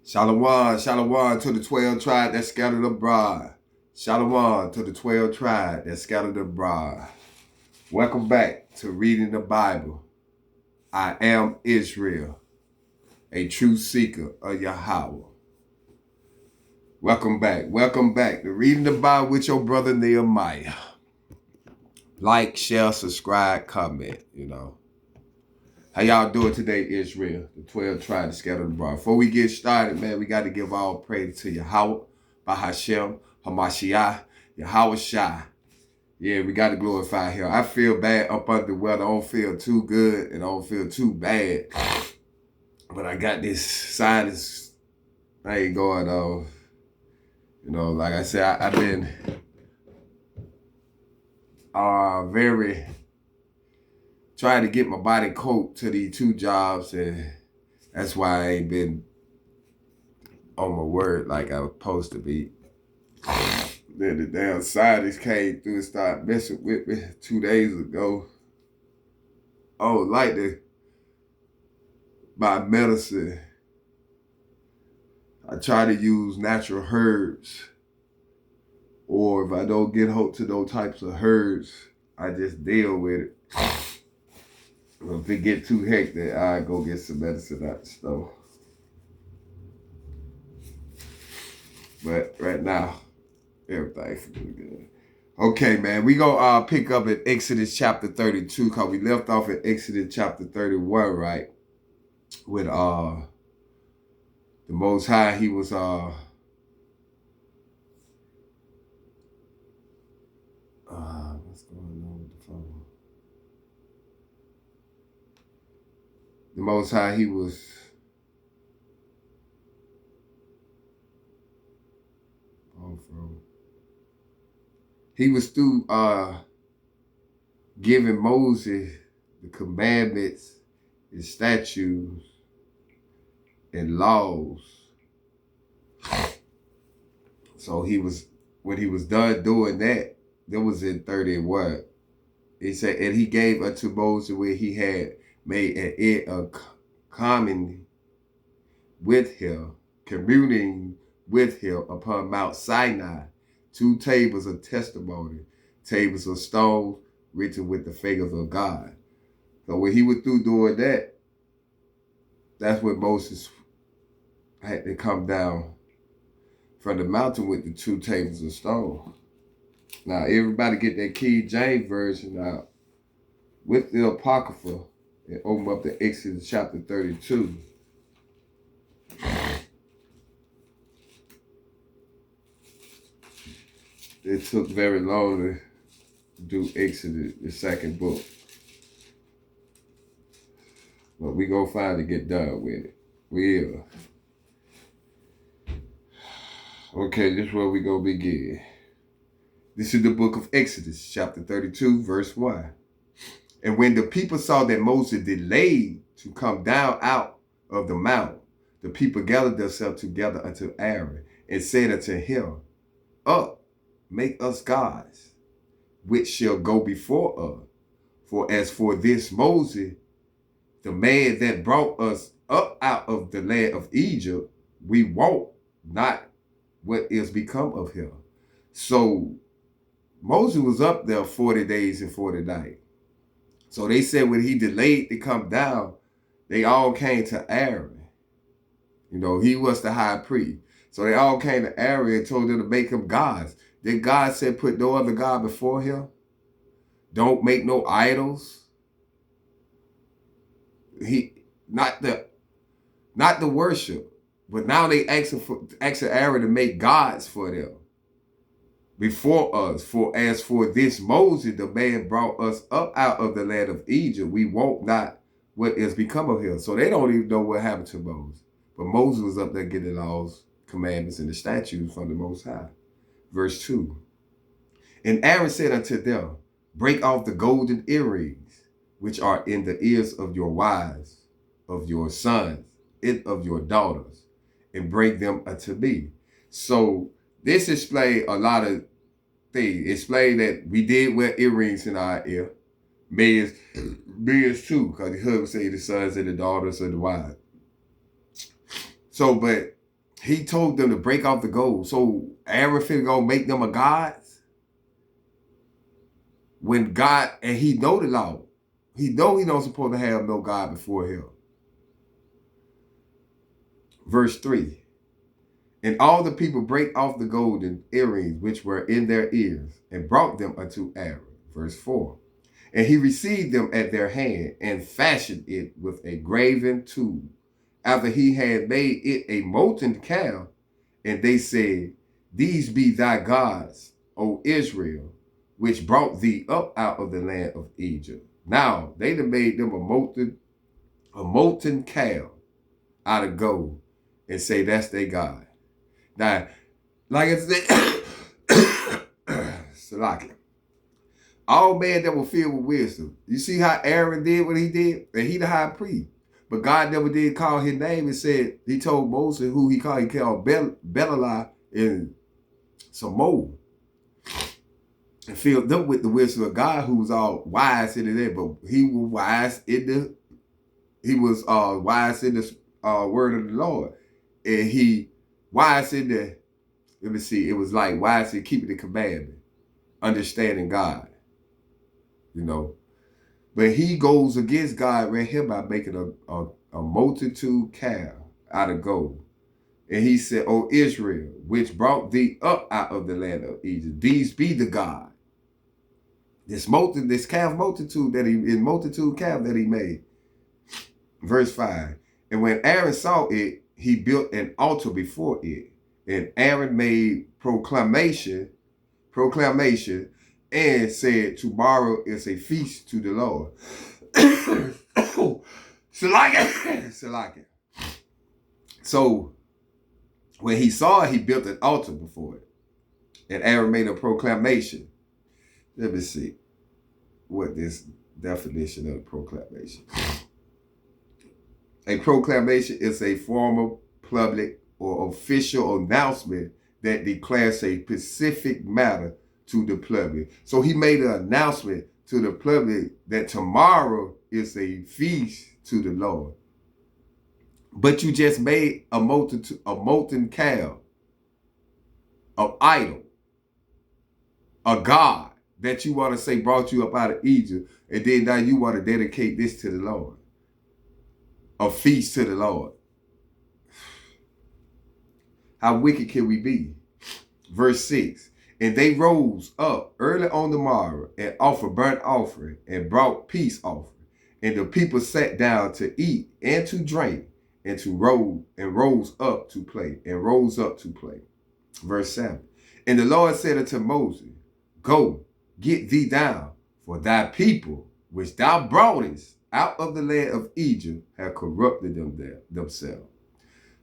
Shalom, shalom to the 12 tribe that scattered abroad. Shalom to the 12 tribe that scattered abroad. Welcome back to Reading the Bible. I am Israel, a true seeker of Yahweh. Welcome back to Reading the Bible with your brother Nehemiah. Like, share, subscribe, comment, How y'all doing today, Israel? The 12 tribes scattered abroad. Before we get started, man, we got to give all praise to Yahweh, Bahashem, Hamashiach, Yahweh Shai. Yeah, we got to glorify him. I feel bad up under the weather. I don't feel too good and I don't feel too bad. But I got this sinus thing going on. Like I said, I've been very trying to get my body coped to these two jobs, and that's why I ain't been on my word like I was supposed to be. Then the damn scientists came through and started messing with me 2 days ago. Oh, like my medicine. I try to use natural herbs, or if I don't get hooked to those types of herbs, I just deal with it. If it get too hectic, I go get some medicine out the store. But right now, everything's good. Okay, man, we gonna pick up in Exodus chapter 32, because we left off in Exodus chapter 31, right? With the Most High, he was what's going on with the phone? The Most High, he was through giving Moses the commandments and statutes and laws. So when he was done doing that was in 31. He said, and he gave unto Moses where he had made an end of common with him, communing with him upon Mount Sinai, 2 tables of testimony, tables of stone written with the fingers of God. So when he was through doing that, that's when Moses had to come down from the mountain with the 2 tables of stone. Now, everybody get that King James version out with the Apocrypha and open up to Exodus chapter 32. It took very long to do Exodus, the second book. But we gonna finally get done with it. We are. Okay, this is where we gonna begin. This is the book of Exodus, chapter 32, verse 1. And when the people saw that Moses delayed to come down out of the mount, the people gathered themselves together unto Aaron and said unto him, Up, make us gods, which shall go before us. For as for this Moses, the man that brought us up out of the land of Egypt, we wot not what is become of him. So Moses was up there 40 days and 40 nights. So they said when he delayed to come down, they all came to Aaron. He was the high priest. So they all came to Aaron and told them to make him gods. Then God said, put no other God before him. Don't make no idols. Not the worship. But now they asking Aaron to make gods for them before us. For as for this Moses, the man brought us up out of the land of Egypt, we wot not what is become of him. So they don't even know what happened to Moses. But Moses was up there getting the laws, commandments, and the statutes from the Most High. Verse 2. And Aaron said unto them, break off the golden earrings, which are in the ears of your wives, of your sons, and of your daughters, and bring them unto me. So this explains a lot of things. Explain that we did wear earrings in our ear. Men's too, because the husband say the sons and the daughters and the wives. So, but he told them to break off the gold. So Aaron finna go make them a god? When God, and he know the law. He know he don't supposed to have no God before him. Verse 3. And all the people break off the golden earrings which were in their ears, and brought them unto Aaron. Verse 4. And he received them at their hand, and fashioned it with a graven tool, after he had made it a molten calf. And they said, These be thy gods, O Israel, which brought thee up out of the land of Egypt. Now they done made them a molten calf out of gold, and say that's their God. Now, like I said, Salakia, all men that were filled with wisdom. You see how Aaron did what he did? And he the high priest. But God never did call his name and said, he told Moses who he called. He called Belial and some more. And filled them with the wisdom of God, who was all wise in it. But he was wise in the word of the Lord. And he wise in the, let me see, it was like wise in keeping the commandment, understanding God. You know. But he goes against God right here by making a multitude calf out of gold. And he said, O Israel, which brought thee up out of the land of Egypt, these be the God. This calf multitude calf that he made. Verse 5. And when Aaron saw it, he built an altar before it. And Aaron made proclamation, and said, tomorrow is a feast to the Lord. Salakia. So when he saw it, he built an altar before it. And Aaron made a proclamation. Let me see what this definition of a proclamation. A proclamation is a formal, public, or official announcement that declares a specific matter to the public. So he made an announcement to the public that tomorrow is a feast to the Lord. But you just made a molten calf, an idol, a God that you want to say brought you up out of Egypt, and then now you want to dedicate this to the Lord. A feast to the Lord. How wicked can we be? Verse 6. And they rose up early on the morrow and offered burnt offering and brought peace offering. And the people sat down to eat and to drink and rose up to play. Verse 7. And the Lord said unto Moses, Go, get thee down, for thy people, which thou broughtest out of the land of Egypt, have corrupted themselves.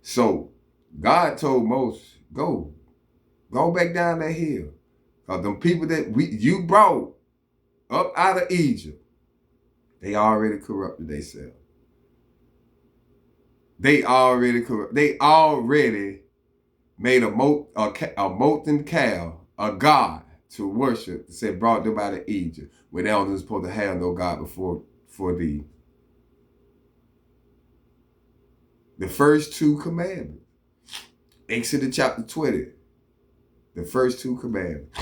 So God told Moses, Go back down that hill. Because them people that you brought up out of Egypt, they already corrupted themselves. They already made a molten calf, a god to worship, said brought them out of Egypt, when they wasn't supposed to have no God before thee. The first two commandments. Exodus chapter 20. The first two commandments.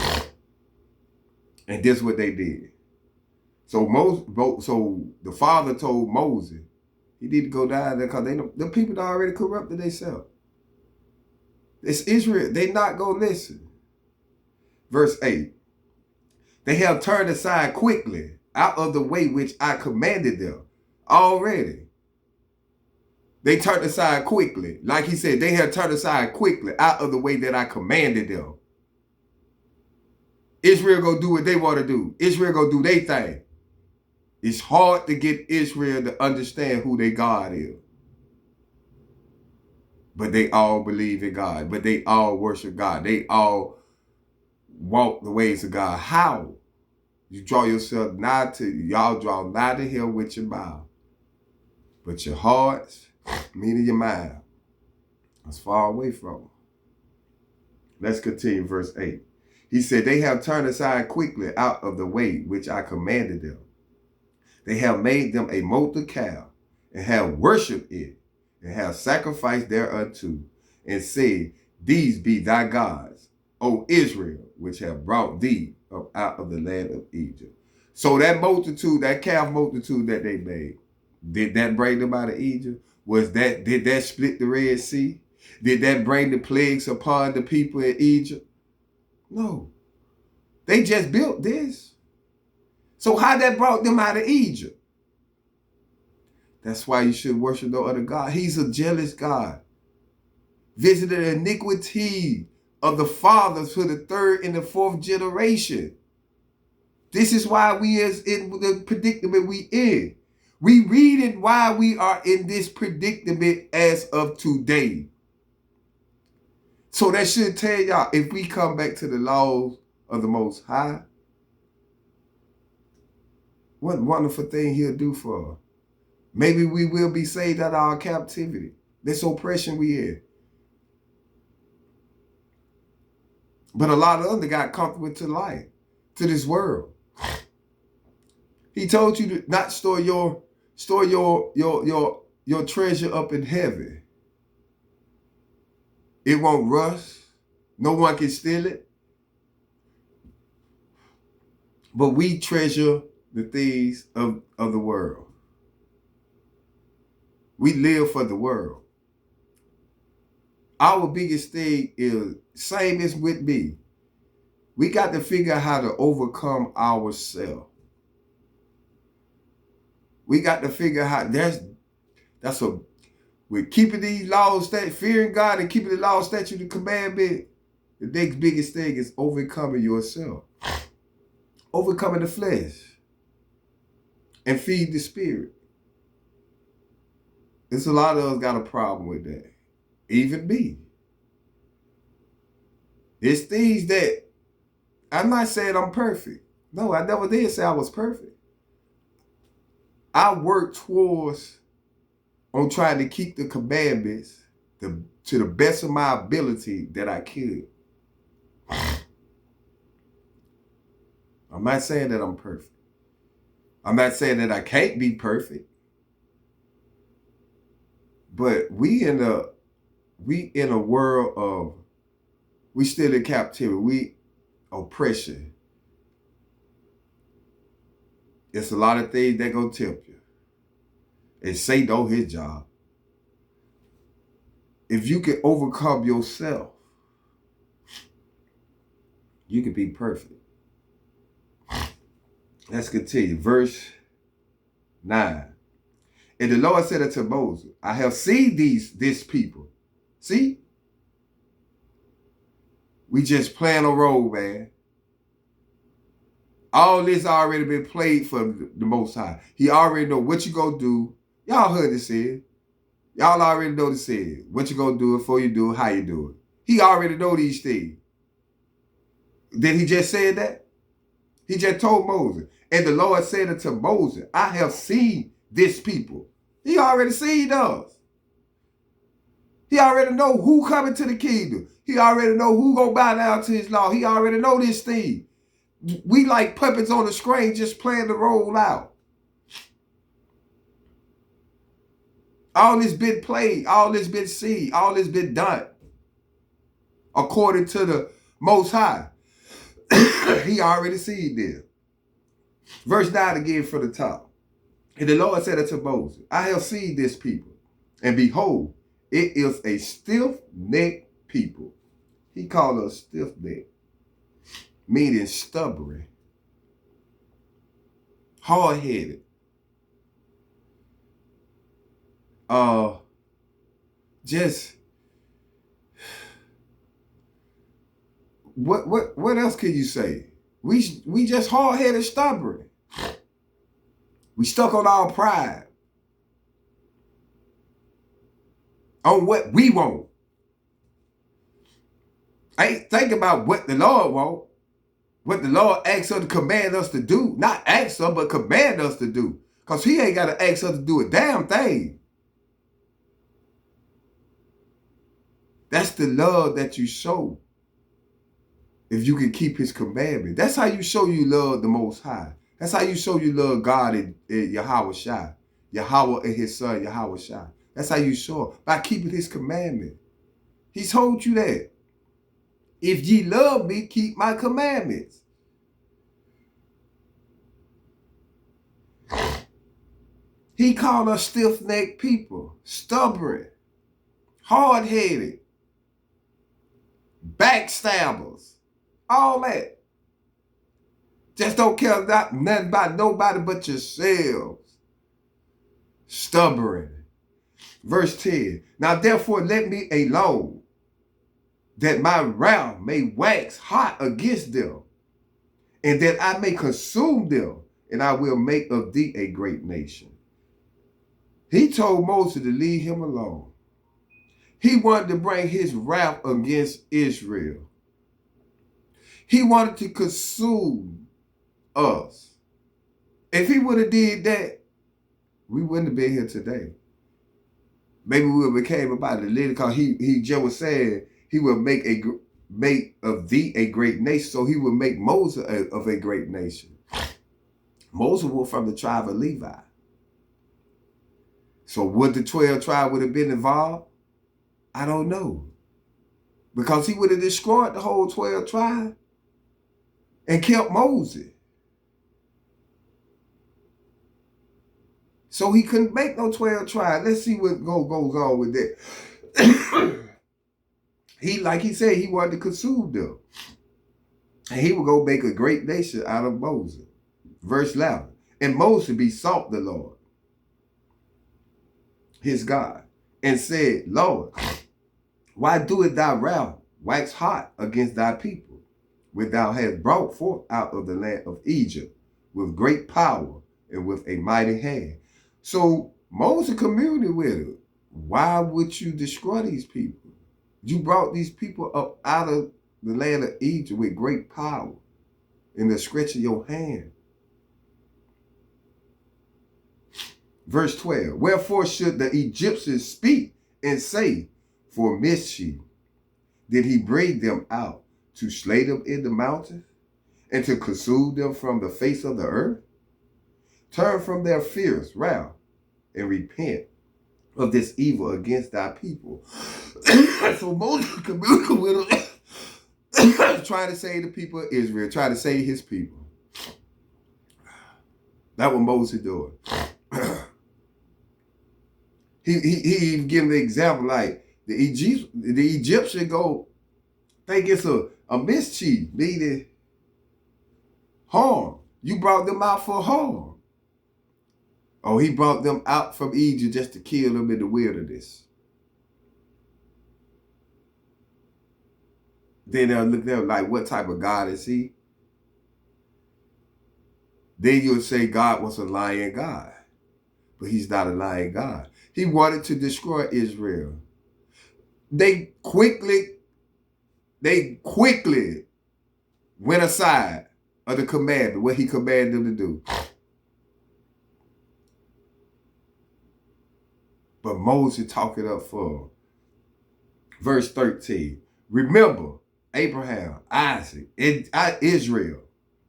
And this is what they did. So the father told Moses, he need to go down there because the people already corrupted themselves. It's Israel. They not going to listen. Verse 8. They have turned aside quickly out of the way which I commanded them already. They turned aside quickly. Like he said, they have turned aside quickly out of the way that I commanded them. Israel go do what they want to do. Israel go do their thing. It's hard to get Israel to understand who their God is. But they all believe in God. But they all worship God. They all walk the ways of God. How? You draw yourself y'all draw nigh to him with your mouth. But your hearts, meaning your mind, is far away from him. Let's continue verse 8. He said, they have turned aside quickly out of the way which I commanded them. They have made them a molten calf, and have worshipped it, and have sacrificed thereunto, and said, These be thy gods, O Israel, which have brought thee up out of the land of Egypt. So that multitude, that calf multitude that they made, did that bring them out of Egypt? Did that split the Red Sea? Did that bring the plagues upon the people in Egypt? No. They just built this. So how that brought them out of Egypt? That's why you should worship no other God. He's a jealous God. Visited the iniquity of the fathers for the third and the fourth generation. This is why we is in the predicament we in. We reading why we are in this predicament as of today. So that should tell y'all, if we come back to the laws of the Most High, what wonderful thing he'll do for us. Maybe we will be saved out of our captivity. This oppression we in. But a lot of them got comfortable to life, to this world. He told you to not store your treasure up in heaven. It won't rust. No one can steal it. But we treasure the things of the world. We live for the world. Our biggest thing is, same as with me. We got to figure out how to overcome ourselves. We got to figure out we're keeping these laws, fearing God and keeping the law, statute, and commandment. The next biggest thing is overcoming yourself. Overcoming the flesh. And feed the spirit. There's a lot of us got a problem with that. Even me. There's things that, I'm not saying I'm perfect. No, I never did say I was perfect. I work towards on trying to keep the commandments to the best of my ability that I could. I'm not saying that I'm perfect. I'm not saying that I can't be perfect. But we in a world of, we still in captivity. We oppression. It's a lot of things that gonna tempt you. And Satan know his job. If you can overcome yourself, you can be perfect. Let's continue. Verse 9. And the Lord said unto Moses, I have seen this people. See? We just playing a role, man. All this already been played for the Most High. He already know what you gonna do. Y'all heard it said. Y'all already know the said. What you gonna do before you do it, how you do it. He already know these things. Did he just say that? He just told Moses. And the Lord said unto Moses, I have seen this people. He already seen us. He already know who coming to the kingdom. He already know who gonna bow down to his law. He already know this thing. We like puppets on the screen just playing the role out. All this been played. All this been seen. All this been done. According to the Most High. He already seen this. Verse 9 again from the top. And the Lord said unto Moses, I have seen this people, and behold, it is a stiff-necked people. He called us stiff-necked, meaning stubborn, hard-headed, just what else can you say? We just hard-headed, stubborn. We stuck on our pride. On what we want. I ain't think about what the Lord want. What the Lord asks us to command us to do. Not ask us, but command us to do. Because he ain't got to ask us to do a damn thing. That's the love that you show. If you can keep his commandment. That's how you show you love the Most High. That's how you show you love God and Yahweh Shai. Yahweh and his son, Yahweh Shai. That's how you show it. By keeping his commandment. He told you that. If ye love me, keep my commandments. He called us stiff-necked people, stubborn, hard-headed, backstabbers, all that. Just don't care nothing about nobody but yourselves. Stubborn. Verse 10. Now therefore let me alone, that my wrath may wax hot against them, and that I may consume them, and I will make of thee a great nation. He told Moses to leave him alone. He wanted to bring his wrath against Israel. He wanted to consume us. If he would have did that, we wouldn't have been here today. Maybe we would have became about a little, because he just was saying he would make of thee a great nation. So he would make Moses of a great nation. Moses was from the tribe of Levi. So would the 12 tribe would have been involved? I don't know. Because he would have destroyed the whole 12 tribe and kept Moses. So he couldn't make no 12 tribe. Let's see what goes on with that. Like he said, he wanted to consume them. And he would go make a great nation out of Moses. Verse 11. And Moses besought the Lord, his God, and said, Lord, why doeth thy wrath wax hot against thy people, when thou hast brought forth out of the land of Egypt with great power and with a mighty hand? So Moses communed with him. Why would you destroy these people? You brought these people up out of the land of Egypt with great power in the stretch of your hand. Verse 12, wherefore should the Egyptians speak and say, for mischief did he bring them out, to slay them in the mountains, and to consume them from the face of the earth? Turn from their fierce wrath, and repent of this evil against thy people. So Moses communed with him, trying to save the people of Israel, trying to save his people. That's what Moses doing. He giving the example, like the Egyptian go think it's a mischief, meaning harm. You brought them out for harm. Oh, he brought them out from Egypt just to kill them in the wilderness. Then they'll look at them like, what type of God is he? Then you'll say God was a lying God. But he's not a lying God. He wanted to destroy Israel. They quickly went aside of the commandment, what he commanded them to do. But Moses talked it up for them. Verse 13. Remember Abraham, Isaac, and Israel,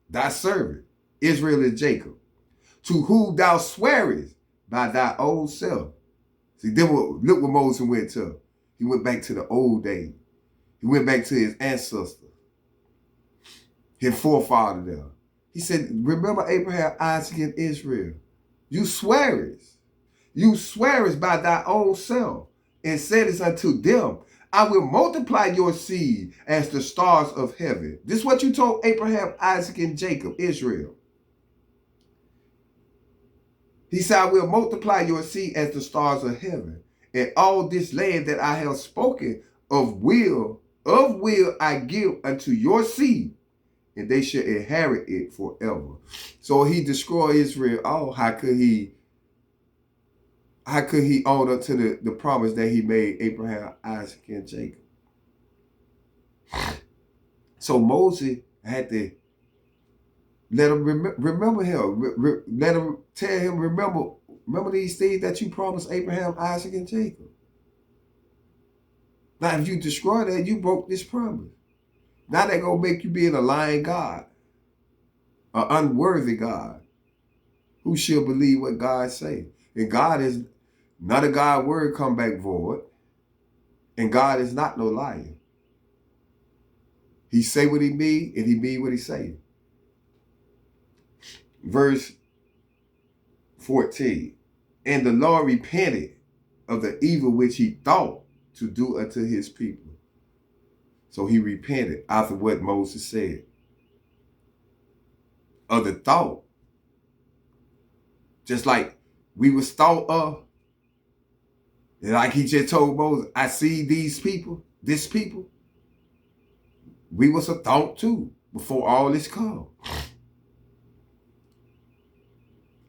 thy servant, Israel and Jacob, to whom thou swearest by thy own self. See, look what Moses went to. He went back to the old days. He went back to his ancestors, his forefather there. He said, remember Abraham, Isaac, and Israel. You swearest by thy own self, and saidest unto them, I will multiply your seed as the stars of heaven. This is what you told Abraham, Isaac, and Jacob, Israel. He said, I will multiply your seed as the stars of heaven, and all this land that I have spoken of will I give unto your seed, and they shall inherit it forever. So he destroyed Israel. Oh, how could he own up to the promise that he made Abraham, Isaac, and Jacob? So Moses had to let him remember him. Let him tell him, remember these things that you promised Abraham, Isaac, and Jacob. Now, if you destroy that, you broke this promise. Now they're going to make you be a lying God, an unworthy God. Who shall believe what God say? And God is not a God word come back void. And God is not no liar. He say what he mean, and he mean what he say. Verse 14. And the Lord repented of the evil which he thought to do unto his people. So he repented after what Moses said. Of the thought. Just like we was thought of. And like he just told Moses, I see these people, this people. We was a thought too before all this come.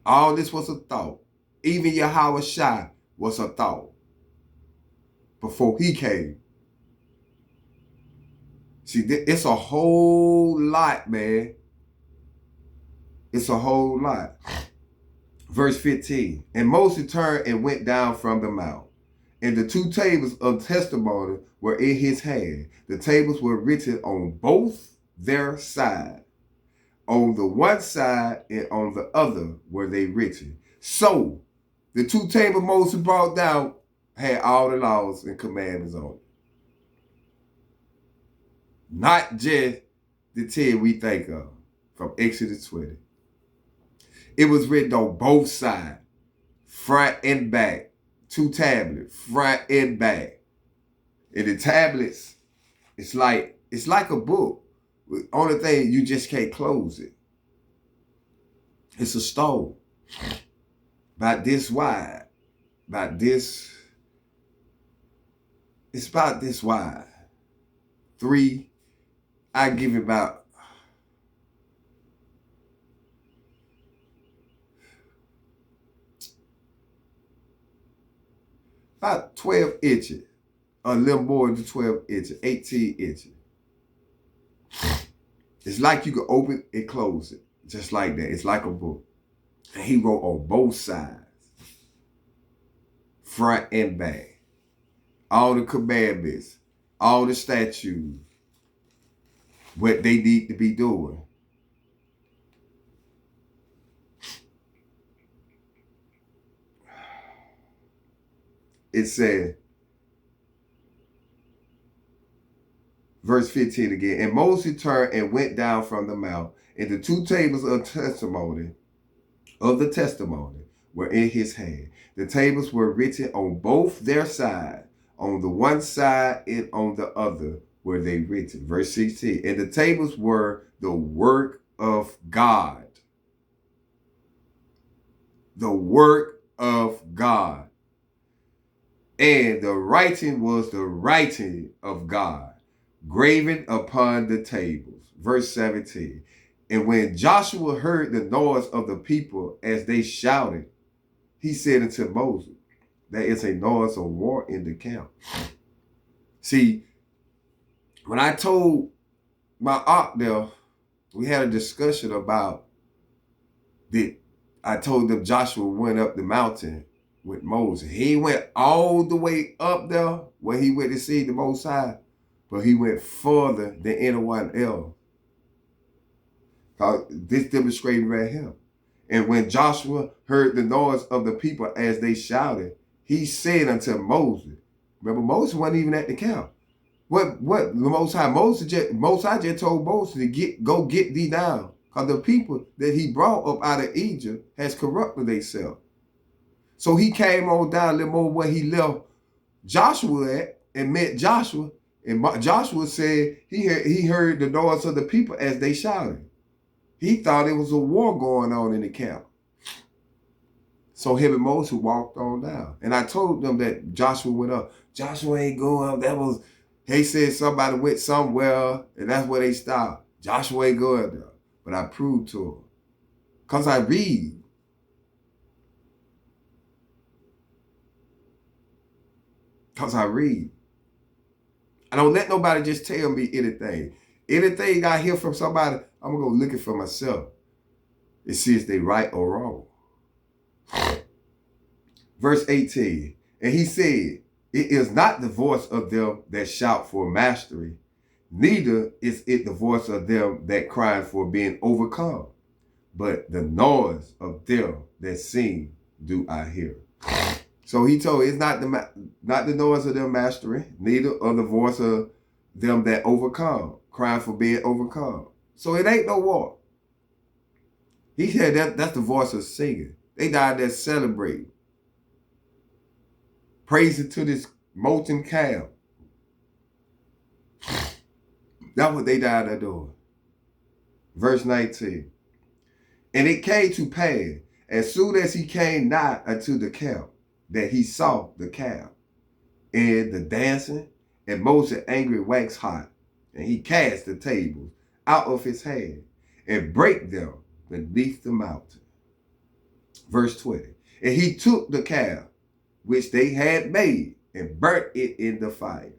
All this was a thought. Even Yahweh Shai was a thought before he came. See, it's a whole lot, man. It's a whole lot. Verse 15. And Moses turned and went down from the mount. And the 2 tables of testimony were in his hand. The tables were written on both their sides. On the one side and on the other were they written. So, the 2 tables Moses brought down had all the laws and commandments on it. Not just the 10 we think of from Exodus 20. It was written on both sides, front and back. 2 tablets, front and back. And the tablets, it's like a book. The only thing, you just can't close it. It's a stone. About this wide. It's about this wide. 3, I give it about about 12 inches, a little more than 12 inches, 18 inches. It's like you can open and close it, just like that. It's like a book. And he wrote on both sides, front and back, all the commandments, all the statutes, what they need to be doing. It said, verse 15 again, and Moses turned and went down from the mount, and the 2 tables of the testimony were in his hand. The tables were written on both their sides. On the one side and on the other were they written. Verse 16, and the tables were the work of God. The work of God. And the writing was the writing of God, graven upon the tables. Verse 17. And when Joshua heard the noise of the people as they shouted, he said unto Moses, there is a noise of war in the camp. See, when I told my aunt there, we had a discussion about I told them Joshua went up the mountain with Moses. He went all the way up there where he went to see the Most High, but he went further than anyone else. This demonstrated right here. And when Joshua heard the noise of the people as they shouted, he said unto Moses, remember Moses wasn't even at the camp. What the Most High just told Moses to go get thee down. Because the people that he brought up out of Egypt has corrupted themselves. So he came on down a little more where he left Joshua at and met Joshua. And Joshua said he heard the noise of the people as they shouted. He thought it was a war going on in the camp. So him and Moses walked on down. And I told them that Joshua went up. Joshua ain't going up. They said somebody went somewhere and that's where they stopped. Joshua ain't going there. But I proved to him. Because I read. Because I read. I don't let nobody just tell me anything. Anything I hear from somebody, I'm going to go look it for myself and see if they right or wrong. Verse 18, and he said, it is not the voice of them that shout for mastery, neither is it the voice of them that cry for being overcome, but the noise of them that sing do I hear. So he told, it's not the noise of them mastering, neither of the voice of them that overcome, crying for being overcome. So it ain't no war. He said that's the voice of singing. They died there celebrating, praising to this molten calf. That's what they died there doing. Verse 19. And it came to pass, as soon as he came nigh unto the camp, that he saw the calf and the dancing, and Moses angry waxed hot, and he cast the tables out of his hand and brake them beneath the mountain. Verse 20. And he took the calf which they had made and burnt it in the fire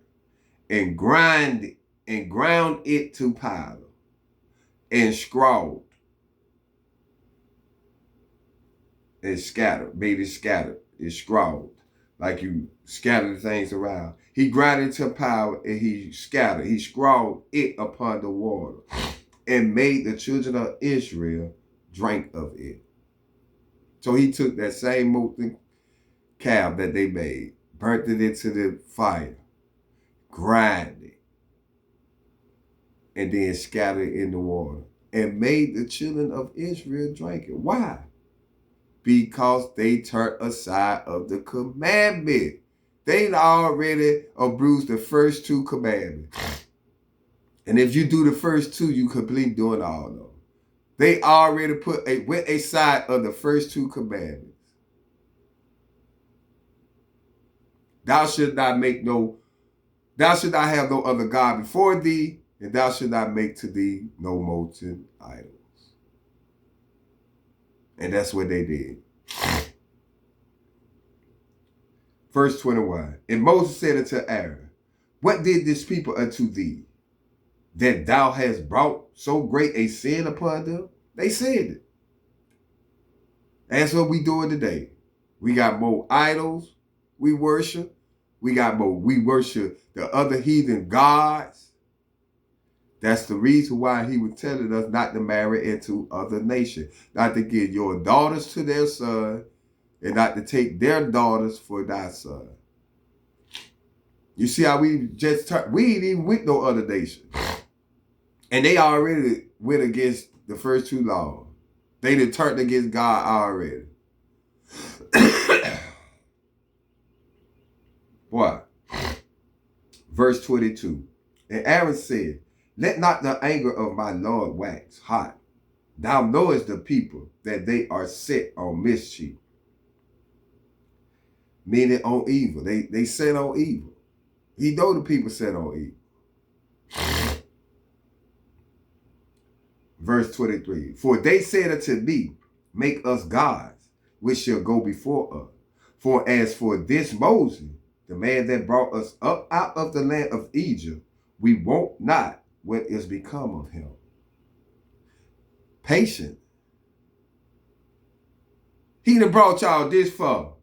and ground it to powder and scrawled and scattered, made it scattered. It's scrawled, like you scatter things around. He ground it to powder and he scattered. He scrawled it upon the water and made the children of Israel drink of it. So he took that same molten calf that they made, burnt it into the fire, grind it, and then scattered it in the water, and made the children of Israel drink it. Why? Because they turned aside of the commandment. They already abused the first two commandments. And if you do the first two, you complete doing all of them. They already went aside of the first two commandments. Thou shalt not have no other God before thee, and thou shalt not make to thee no molten idols. And that's what they did. Verse 21. And Moses said unto Aaron, what did this people unto thee, that thou hast brought so great a sin upon them? They said it. That's what we doing today. We got more idols we worship. We worship the other heathen gods. That's the reason why he was telling us not to marry into other nations, not to give your daughters to their son, and not to take their daughters for thy son. You see how we ain't even with no other nation. And they already went against the first two laws. They done turned against God already. Boy. Verse 22. And Aaron said, let not the anger of my Lord wax hot. Thou knowest the people that they are set on mischief. Meaning on evil. They set on evil. He know the people set on evil. Verse 23. For they said unto me, make us gods, which shall go before us. For as for this Moses, the man that brought us up out of the land of Egypt, we wot not what is become of him. Patient. He done brought y'all this far.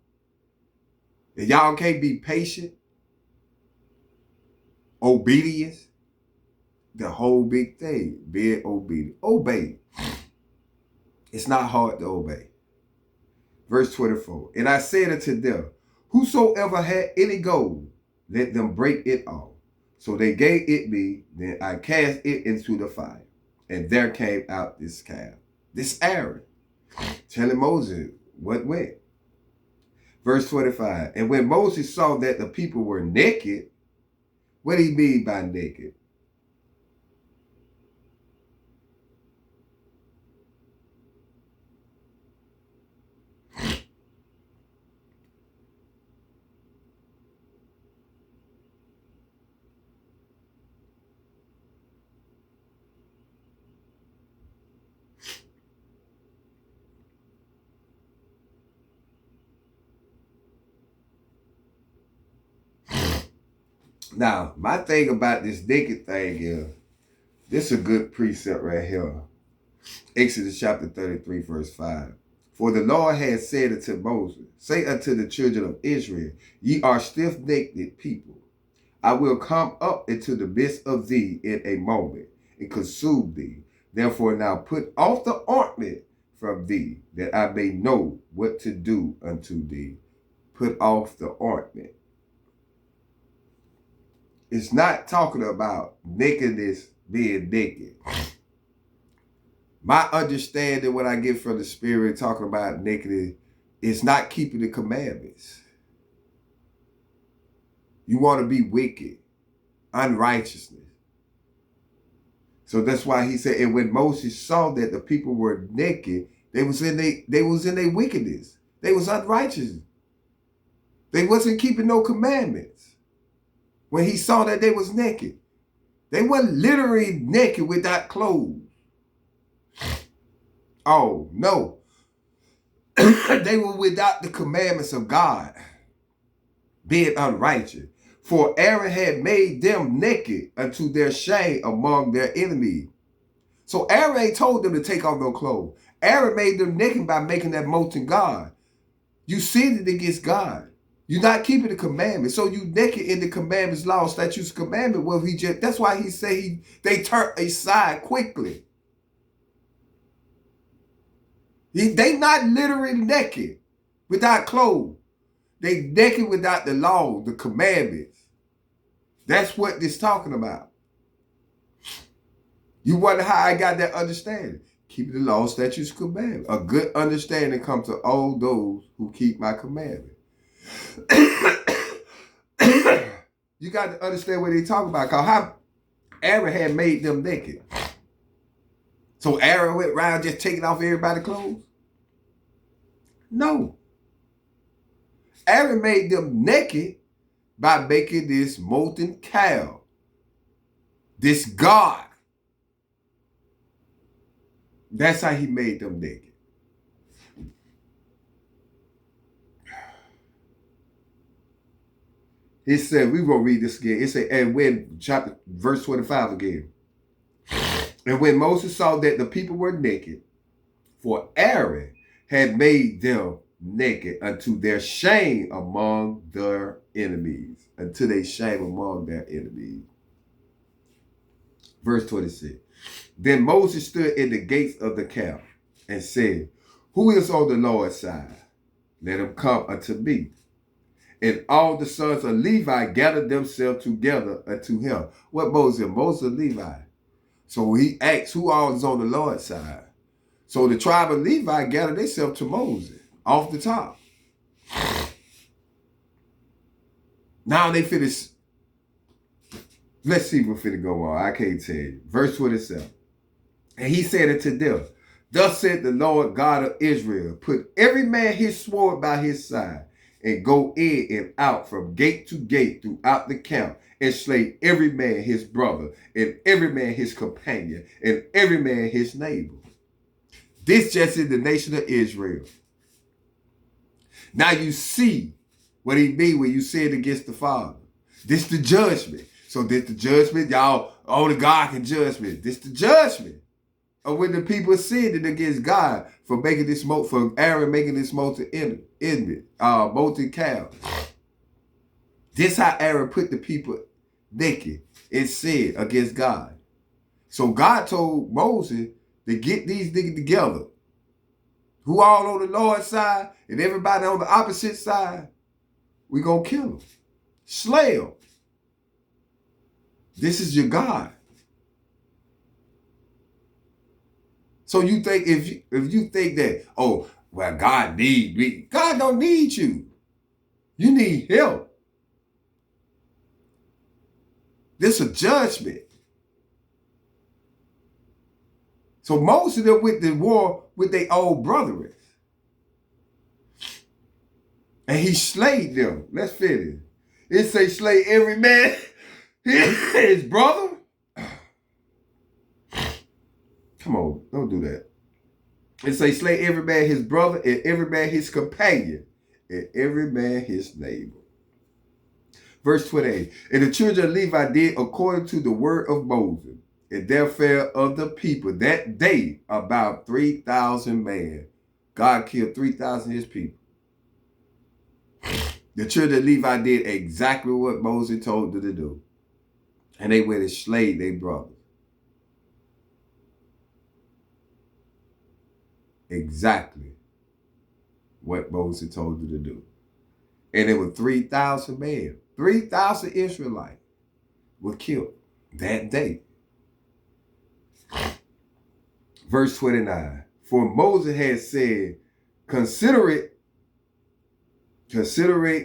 And y'all can't be patient. Obedience. The whole big thing. Being obedient. Obey. It's not hard to obey. Verse 24. And I said unto them, whosoever had any gold, let them break it off. So they gave it me, then I cast it into the fire. And there came out this calf, this Aaron, telling Moses what went. Verse 25. And when Moses saw that the people were naked, what do he mean by naked? Now, my thing about this naked thing is, this is a good precept right here. Exodus chapter 33, verse 5. For the Lord had said unto Moses, say unto the children of Israel, ye are stiff-necked people. I will come up into the midst of thee in a moment and consume thee. Therefore now put off the ointment from thee, that I may know what to do unto thee. put off the ointment. It's not talking about nakedness being naked. My understanding, what I get from the Spirit talking about nakedness, is not keeping the commandments. You want to be wicked, unrighteousness. So that's why he said, and when Moses saw that the people were naked, they was in their wickedness. They was unrighteous. They wasn't keeping no commandments. When he saw that they was naked, they weren't literally naked without clothes. Oh, no. They were without the commandments of God, being unrighteous. For Aaron had made them naked unto their shame among their enemies. So Aaron ain't told them to take off no clothes. Aaron made them naked by making that molten god. You sinned against God. You're not keeping the commandments. So you naked in the commandments, law, statutes, commandment. Well, that's why he say they turned aside quickly. They not literally naked without clothes. They naked without the law, the commandments. That's what this talking about. You wonder how I got that understanding. Keeping the law, statutes, commandments. A good understanding comes to all those who keep my commandments. You got to understand what they talking about. Because how Aaron had made them naked. So Aaron went around just taking off everybody's clothes? No. Aaron made them naked by making this molten calf. This God. That's how he made them naked. He said, we're going to read this again. It said, and when, verse 25 again. And when Moses saw that the people were naked, for Aaron had made them naked unto their shame among their enemies. Unto their shame among their enemies. Verse 26. Then Moses stood in the gates of the camp and said, who is on the Lord's side? Let him come unto me. And all the sons of Levi gathered themselves together unto him. What Moses? Moses Levi. So he asked who all is on the Lord's side. So the tribe of Levi gathered themselves to Moses off the top. Now they finish. Let's see what finna go on. I can't tell you. Verse 27. And he said unto them, thus said the Lord God of Israel, put every man his sword by his side, and go in and out from gate to gate throughout the camp, and slay every man his brother, and every man his companion, and every man his neighbor. This just is the nation of Israel. Now you see what he mean when you sin against the Father. This the judgment. So this the judgment, y'all, only God can judge me. This the judgment. Or when the people sinned against God for making this for Aaron making this molten calf. This how Aaron put the people naked and sin against God. So God told Moses to get these niggas together. Who all on the Lord's side and everybody on the opposite side, we gonna kill them. Slay them. This is your God. So you think if you think that, oh, well, God need me. God don't need you. You need help. This is a judgment. So most of them went to war with their old brethren. And he slayed them. Let's finish. It say slay every man his brother. Come on, don't do that. It say slay every man his brother, and every man his companion, and every man his neighbor. Verse 28. And the children of Levi did according to the word of Moses, and there fell of the people that day about 3,000 men. God killed 3,000 of his people. The children of Levi did exactly what Moses told them to do. And they went and slayed their brothers. Exactly what Moses told them to do. And there were 3,000 men. 3,000 Israelites were killed that day. Verse 29. For Moses had said, Consider it,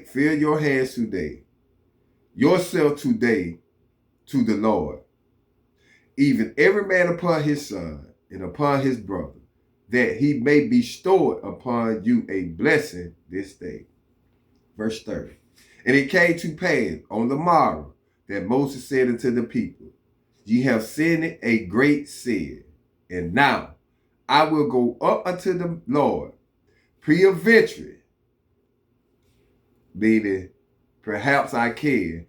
fill your hands today, yourself today to the Lord, even every man upon his son and upon his brother, that he may bestow upon you a blessing this day. Verse 30. And it came to pass on the morrow that Moses said unto the people, Ye have sinned a great sin, and now I will go up unto the Lord, peradventure, meaning perhaps I can.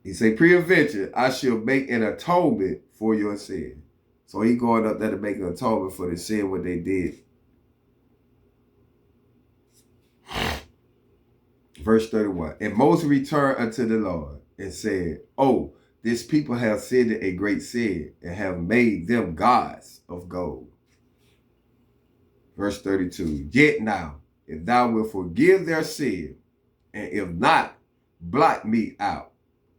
He said, peradventure, I shall make an atonement for your sin. So he going up there to make an atonement for the sin what they did. Verse 31. And Moses returned unto the Lord and said, Oh, this people have sinned a great sin and have made them gods of gold. Verse 32. Yet now, if thou wilt forgive their sin, and if not, blot me out,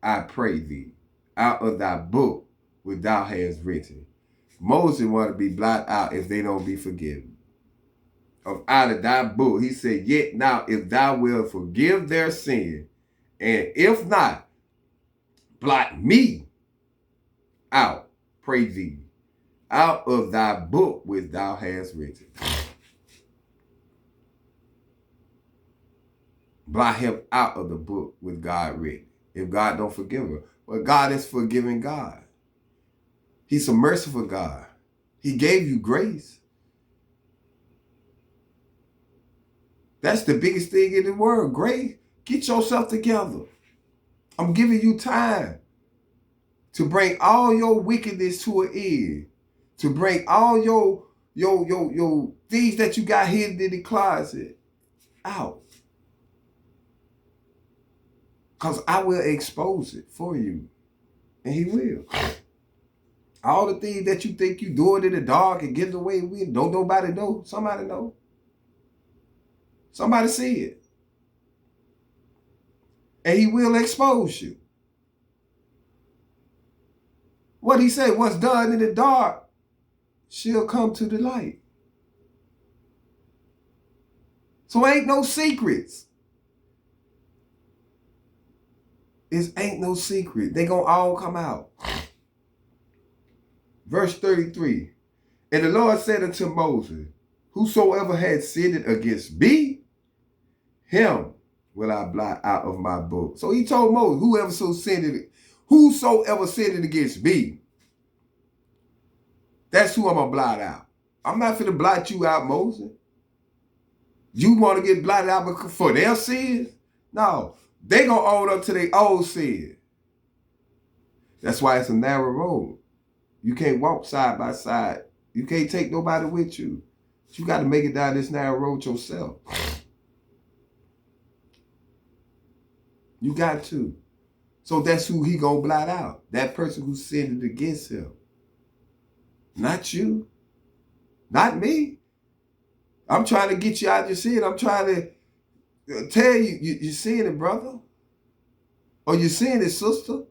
I pray thee, out of thy book which thou hast written. Moses want to be blotted out if they don't be forgiven. Out of thy book, he said, Yet now, if thou wilt forgive their sin, and if not, blot me out, pray thee, out of thy book which thou hast written. Blot him out of the book with God written. If God don't forgive him. Well, God is forgiving God. He's a merciful God. He gave you grace. That's the biggest thing in the world, grace. Get yourself together. I'm giving you time to bring all your wickedness to an end. To bring all your things that you got hidden in the closet out. Because I will expose it for you. And he will. All the things that you think you doing in the dark and getting away with, don't nobody know. Somebody know. Somebody see it. And he will expose you. What he said, what's done in the dark shall come to the light. So ain't no secrets. It ain't no secret. They gonna all come out. Verse 33. And the Lord said unto Moses, Whosoever had sinned against me, him will I blot out of my book. So he told Moses, whosoever sinned against me, that's who I'm going to blot out. I'm not finna blot you out, Moses. You want to get blotted out for their sins? No, they going to own up to their old sin. That's why it's a narrow road. You can't walk side by side. You can't take nobody with you. You got to make it down this narrow road yourself. You got to. So that's who he gonna blot out. That person who sinned against him. Not you. Not me. I'm trying to get you out of your sin. I'm trying to tell you, you're seeing it, brother. Or you're seeing it, sister.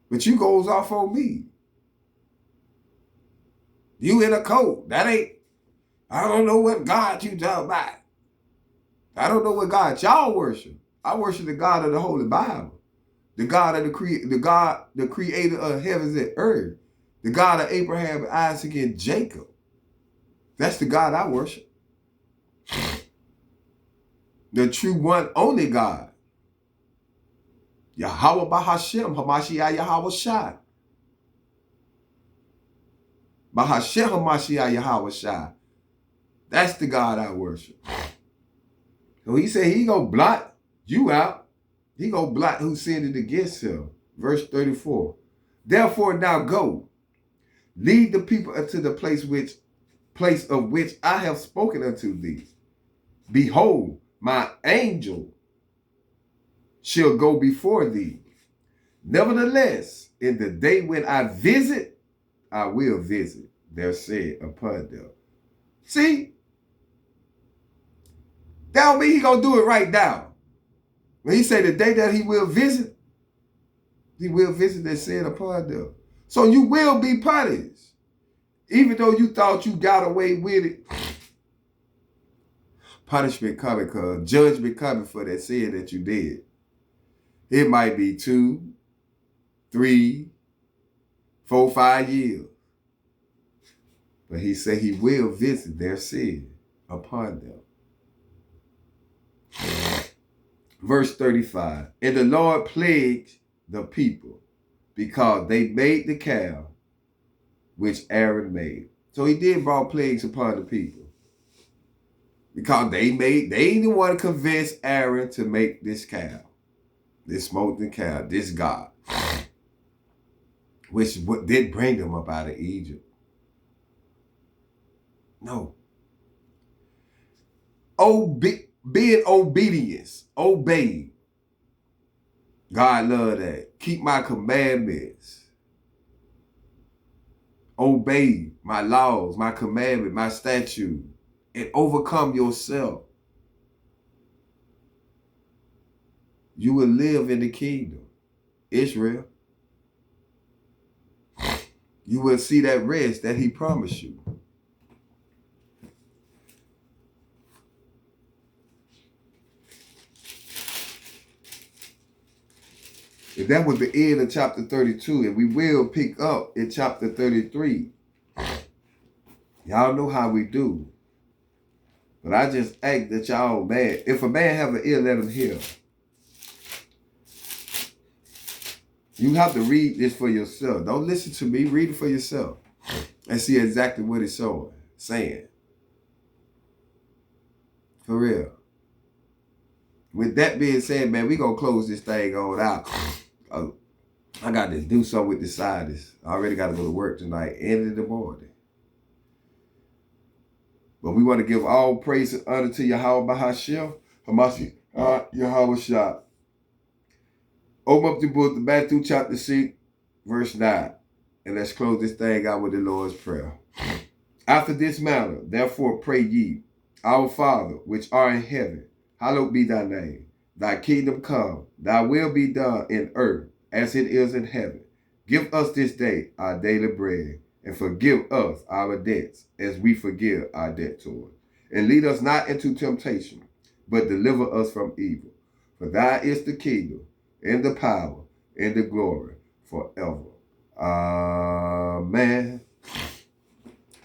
But you goes off on me. You in a coat. That ain't, I don't know what God you talking about. I don't know what God y'all worship. I worship the God of the Holy Bible. The God of the creator of heavens and earth. The God of Abraham, Isaac, and Jacob. That's the God I worship. The true one, only God. Yahweh Bahashem, Hamashiach Yahweh Shai. Bahashem Hamashiach Yahweh Shai. That's the God I worship. So he said he gonna blot you out. He gonna blot who sinned against him. Verse 34. Therefore now go, lead the people unto the place of which I have spoken unto thee. Behold, my angel shall go before thee. Nevertheless, in the day when I visit, I will visit their sin upon them. See, That don't mean he gonna do it right now. When he say the day that he will visit that sin upon them. So you will be punished. Even though you thought you got away with it, punishment coming, because judgment coming for that sin that you did. It might be 2, 3, 4, 5 years. But he said he will visit their sin upon them. Verse 35. And the Lord plagued the people because they made the calf which Aaron made. So he did brought plagues upon the people. Because they didn't want to convince Aaron to make this calf. This smoking calf, this God. Which did bring them up out of Egypt. No. Being obedience. Obey. God love that. Keep my commandments. Obey my laws, my commandment, my statute, and overcome yourself. You will live in the kingdom. Israel. You will see that rest that he promised you. And that was the end of chapter 32. And we will pick up in chapter 33. Y'all know how we do. But I just ask that y'all, man, if a man have an ear, let him hear. You have to read this for yourself. Don't listen to me. Read it for yourself. And see exactly what it's saying. For real. With that being said, man, we going to close this thing on out. I got to do something with the scientists. I already got to go to work tonight and in the morning. But we want to give all praise and honor to Yahweh Bahashim, Hamashi, Yahweh Shah. Open up the book of Matthew chapter 6, verse 9. And let's close this thing out with the Lord's Prayer. After this manner, therefore pray ye, Our Father, which art in heaven, hallowed be thy name. Thy kingdom come, thy will be done in earth as it is in heaven. Give us this day our daily bread, and forgive us our debts as we forgive our debtors. And lead us not into temptation, but deliver us from evil. For thine is the kingdom, and the power, and the glory forever. Amen.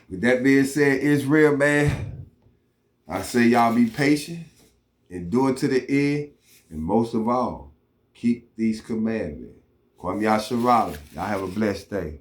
With that being said, Israel, man, I say y'all be patient, endure to the end, and most of all, keep these commandments. Kwam Yasharala. Y'all have a blessed day.